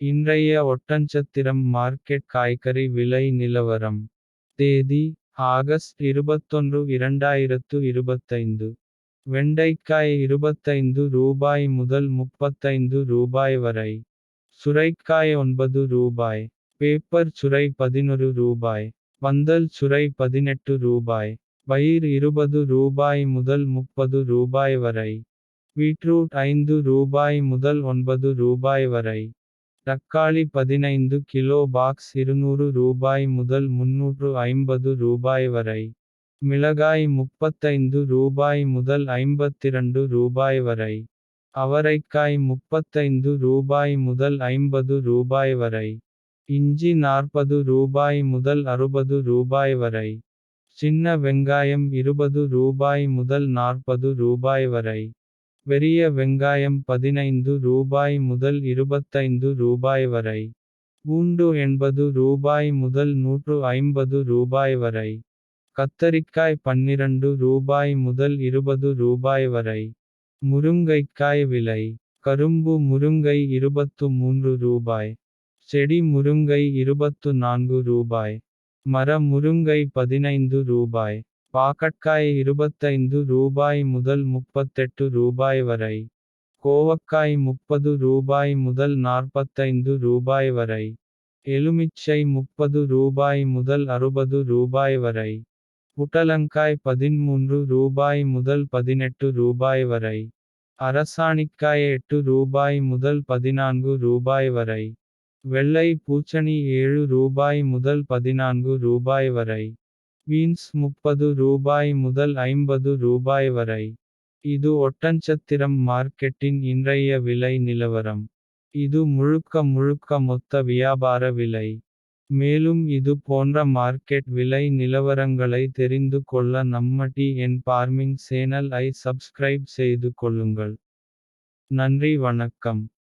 இன்றைய ஒட்டன்சத்திரம் மார்க்கெட் காய்கறி விலை நிலவரம். தேதி ஆகஸ்ட் 21 2025. வெண்டைக்காய் ரூபாய் 25 முதல் ரூபாய் 35 வரை. சுரைக்காய் ரூபாய் 9. பேப்பர் சுரை ரூபாய் 11. பந்தல் சுரை ரூபாய் 18. பயிர் ரூபாய் 20 முதல் ரூபாய் 30 வரை. பீட்ரூட் ரூபாய் 5 முதல் ரூபாய் 9 வரை. தக்காளி 15 கிலோ பாக்ஸ் ரூபாய் முதல் ரூபாய் வரை. மிளகாய் ரூபாய் முதல் ரூபாய் வரை. அவரைக்காய் ரூபாய் முதல் ரூபாய் வரை. இஞ்சி ரூபாய் முதல் ரூபாய் வரை. சின்ன வெங்காயம் ரூபாய் முதல் ரூபாய் வரை. பெரிய வெங்காயம் ரூபாய் முதல் ரூபாய் வரை. பூண்டு ரூபாய் முதல் ரூபாய் வரை. கத்தரிக்காய் ரூபாய் முதல் ரூபாய் வரை. முருங்கைக்காய் விலை. கரும்பு முருங்கை ரூபாய். செடி முருங்கை 24 ரூபாய். மர முருங்கை 15 ரூபாய். பாகற்காய் ரூபாய் முதல் ரூபாய் வரை. கோவக்காய் ரூபாய் முதல் ரூபாய் வரை. எலுமிச்சை ரூபாய் முதல் ரூபாய் வரை. புடலங்காய் ரூபாய் முதல் ரூபாய் வரை. அரசாணிக்காய் ரூபாய் முதல் ரூபாய் வரை. வெள்ளை பூசணி ரூபாய் முதல் ரூபாய் வரை. பீன்ஸ் ரூபாய் முதல் ரூபாய் வரை. இது ஒட்டன்சத்திரம் மார்க்கெட்டின் இன்றைய விலை நிலவரம். இது முழுக்க மொத்த வியாபார விலை. மேலும் இது போன்ற மார்க்கெட் விலை நிலவரங்களை தெரிந்து கொள்ள நம்ம TN Farming சேனல் ஐ சப்ஸ்கிரைப் செய்து கொள்ளுங்கள். நன்றி வணக்கம்.